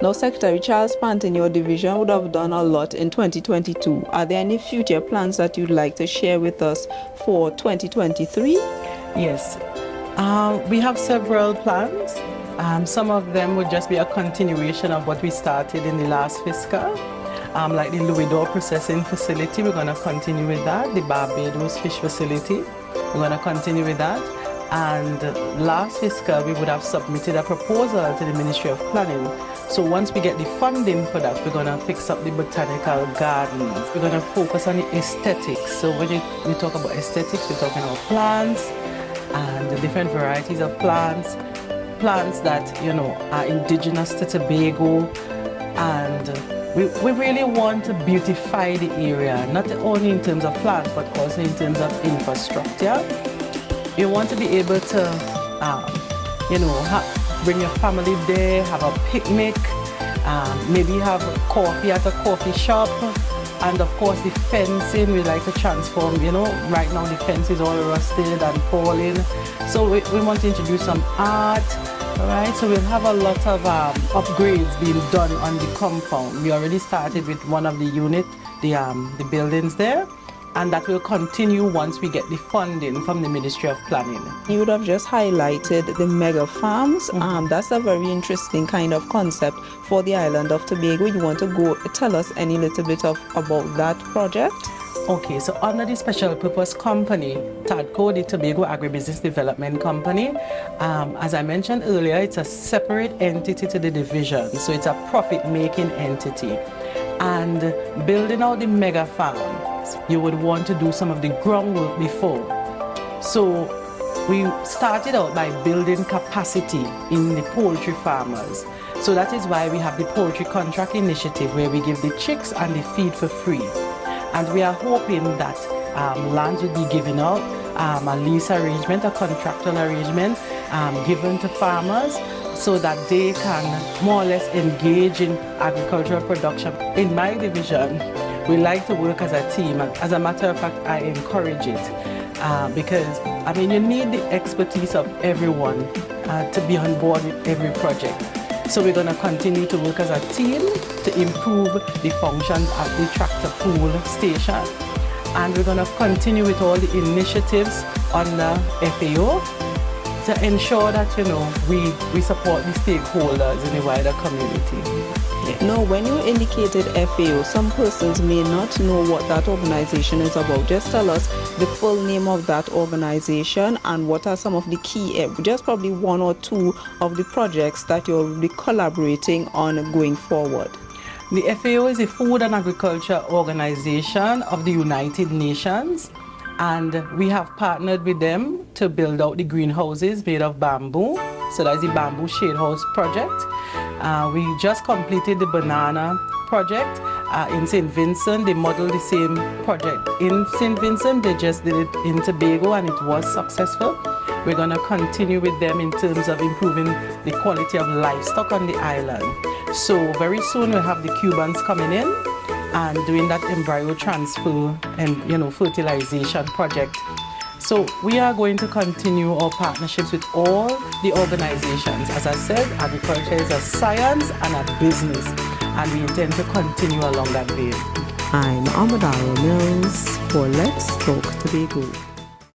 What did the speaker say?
Now, Secretary Charles Panton, your division would have done a lot in 2022. Are there any future plans that you'd like to share with us for 2023? Yes, we have several plans. Some of them would just be a continuation of what we started in the last fiscal. Like the Louisdor processing facility, we're going to continue with that. The Barbados fish facility, we're going to continue with that. And last fiscal, we would have submitted a proposal to the Ministry of Planning. So once we get the funding for that, we're going to fix up the botanical gardens. We're going to focus on the aesthetics. So when we talk about aesthetics, we're talking about plants and the different varieties of plants that, you know, are indigenous to Tobago. And we really want to beautify the area, not only in terms of plants, but also in terms of infrastructure. You want to be able to, you know, bring your family there, have a picnic, maybe have coffee at a coffee shop. And of course the fencing, we like to transform, you know, right now the fence is all rusted and falling. So we want to introduce some art, all right? So we'll have a lot of upgrades being done on the compound. We already started with one of the unit, the buildings there. And that will continue once we get the funding from the Ministry of Planning. You would have just highlighted the mega farms. That's a very interesting kind of concept for the island of Tobago. You want to tell us any little bit about that project? Okay, so under the Special Purpose Company, TADCO, the Tobago Agribusiness Development Company, as I mentioned earlier, it's a separate entity to the division. So it's a profit-making entity. And building out the mega farm, you would want to do some of the groundwork before. So we started out by building capacity in the poultry farmers. So that is why we have the Poultry Contract Initiative, where we give the chicks and the feed for free. And we are hoping that lands will be given out, a lease arrangement, a contractual arrangement given to farmers so that they can more or less engage in agricultural production. In my division, we like to work as a team. As a matter of fact, I encourage it because, I mean, you need the expertise of everyone to be on board with every project. So we're going to continue to work as a team to improve the functions of the tractor pool station. And we're going to continue with all the initiatives under FAO to ensure that, you know, we support the stakeholders in the wider community. Now, when you indicated FAO, some persons may not know what that organization is about. Just tell us the full name of that organization and what are some of the key, just probably one or two of the projects that you'll be collaborating on going forward. The FAO is the Food and Agriculture Organization of the United Nations, and we have partnered with them to build out the greenhouses made of bamboo. So that's the Bamboo Shade House project. We just completed the banana project in St. Vincent. They modeled the same project in St. Vincent. They just did it in Tobago and it was successful. We're going to continue with them in terms of improving the quality of livestock on the island. So very soon we'll have the Cubans coming in and doing that embryo transfer and, you know, fertilization project. So we are going to continue our partnerships with all the organizations. As I said, agriculture is a science and a business, and we intend to continue along that way. I'm Omodara Mills for Let's Talk Tobago.